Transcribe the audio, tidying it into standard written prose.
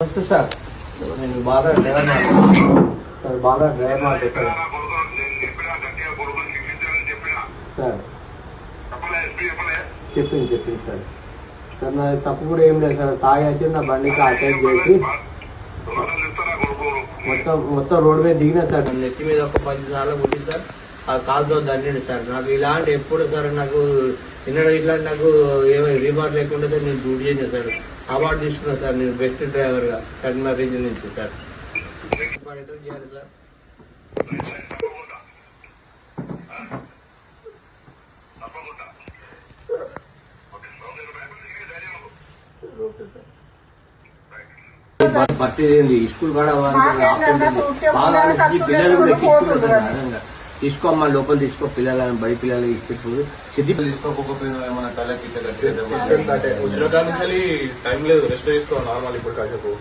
నమస్తే సార్, నేను బాగా డ్రైవర్ సార్, బాగా డ్రైవర్ మాట్లాడతాను సార్. చెప్పింది సార్. సార్ నా తప్పు కూడా ఏం లేదు సార్. తాగి వచ్చి నా బండికి అటాక్ చేసి మొత్తం రోడ్డు మీద దిగినా సార్. నెత్తి మీద ఒక 10 సార్లు కొట్టింది సార్. ఆ కాలుతో దండండి సార్. నాకు ఇలాంటి ఎప్పుడు సార్ నాకు ఇట్లాంటి నాకు ఏమో రిమార్క్ లేకుండా సార్ నేను డ్యూటీ చేశాను సార్. అవార్డు తీసుకున్నా సార్ నేను బెస్ట్ డ్రైవర్ గా కరీంనగర్ రీజన్ నుంచి సార్. చేయాలి సార్. పట్టేది స్కూల్ కూడా పిల్లలు కూడా ఎక్కించుకుంటారు. తీసుకోమ్మా లోపల తీసుకో, పిల్లలు బడి పిల్లలు ఇచ్చిపోదు. సిద్ధి తీసుకోకపోయినా ఏమన్నా తలకి వచ్చిన కాడ నుంచి టైం లేదు, రెస్ట్ తీసుకో నార్మల్ ఇప్పుడు కాసేపు.